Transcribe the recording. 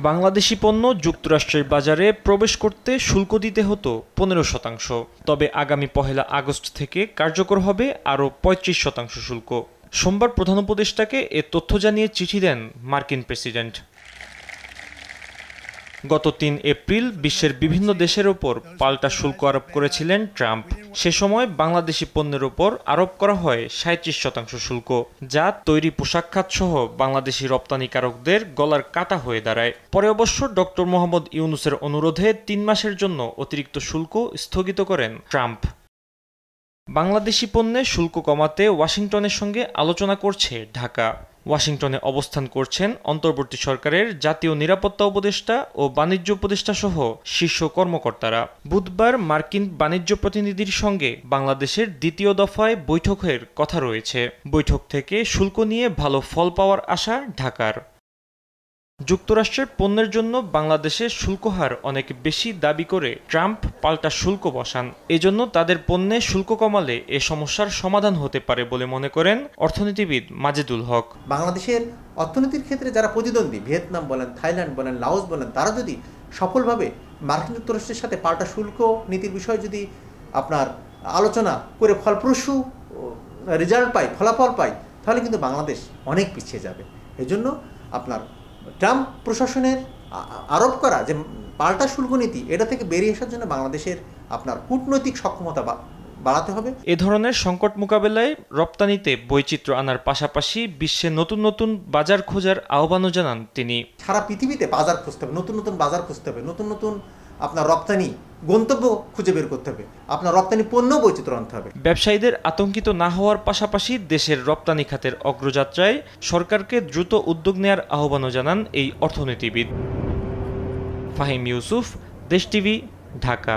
বাংলাদেশি পণ্য যুক্তরাষ্ট্রের বাজারে প্রবেশ করতে শুল্ক দিতে হতো 15%, তবে আগামী 1 আগস্ট থেকে কার্যকর হবে আরও 35% শুল্ক। সোমবার প্রধান উপদেষ্টাকে এ তথ্য জানিয়ে চিঠি দেন মার্কিন প্রেসিডেন্ট। গত 3 এপ্রিল বিশ্বের বিভিন্ন দেশের ওপর পাল্টা শুল্ক আরোপ করেছিলেন ট্রাম্প। সে সময় বাংলাদেশি পণ্যের ওপর আরোপ করা হয় 37% শুল্ক, যা তৈরি পোশাক খাতসহ বাংলাদেশি রপ্তানিকারকদের গলার কাঁটা হয়ে দাঁড়ায়। পরে অবশ্য ডক্টর মোহাম্মদ ইউনূসের অনুরোধে 3 মাসের জন্য অতিরিক্ত শুল্ক স্থগিত করেন ট্রাম্প। বাংলাদেশি পণ্যে শুল্ক কমাতে ওয়াশিংটনের সঙ্গে আলোচনা করছে ঢাকা। ওয়াশিংটনে অবস্থান করছেন অন্তর্বর্তী সরকারের জাতীয় নিরাপত্তা উপদেষ্টা ও বাণিজ্য উপদেষ্টা সহ শীর্ষ কর্মকর্তারা। বুধবার মার্কিন বাণিজ্য প্রতিনিধির সঙ্গে বাংলাদেশের দ্বিতীয় দফায় বৈঠকের কথা রয়েছে। বৈঠক থেকে শুল্ক নিয়ে ভালো ফল পাওয়ার আশা ঢাকার। যুক্তরাষ্ট্রের পণ্যের জন্য বাংলাদেশের শুল্ক হার অনেক বেশি দাবি করে ট্রাম্প পাল্টা শুল্ক বসান। এজন্য তাদের পণ্যে শুল্ক কমালে এ সমস্যার সমাধান হতে পারে বলে মনে করেন অর্থনীতিবিদ মাজেদুল হক। বাংলাদেশের অর্থনীতির ক্ষেত্রে যারা প্রতিদ্বন্দ্বী, ভিয়েতনাম বলেন, থাইল্যান্ড বলেন, লাওস বলেন, তারা যদি সফলভাবে মার্কিন যুক্তরাষ্ট্রের সাথে পাল্টা শুল্ক নীতির বিষয়ে যদি আপনার আলোচনা করে ফলপ্রসূ রেজাল্ট পায়, ফলাফল পায়, তাহলে কিন্তু বাংলাদেশ অনেক পিছিয়ে যাবে। এজন্য আপনার ট্রাম্প প্রশাসনের আরোপ করা যে পাল্টা শুল্ক নীতি, এটা থেকে বেরিয়ে আসার জন্য বাংলাদেশের আপনার কূটনৈতিক সক্ষমতা বাড়াতে হবে। এ ধরনের সংকট মোকাবেলায় রপ্তানিতে বৈচিত্র্য আনার পাশাপাশি বিশ্বে নতুন নতুন বাজার খোঁজার আহ্বানও জানান তিনি। সারা পৃথিবীতে বাজার খুঁজতে হবে, নতুন নতুন বাজার খুঁজতে হবে, নতুন নতুন আপনার রপ্তানি গন্তব্য খুঁজে বের করতে হবে, আপনার রপ্তানি পণ্য বৈচিত্র্য আনতে হবে। ব্যবসায়ীদের আতঙ্কিত না হওয়ার পাশাপাশি দেশের রপ্তানি খাতের অগ্রযাত্রায় সরকারকে দ্রুত উদ্যোগ নেয়ার আহ্বানও জানান এই অর্থনীতিবিদ। ফাহিম ইউসুফ, দেশ টিভি, ঢাকা।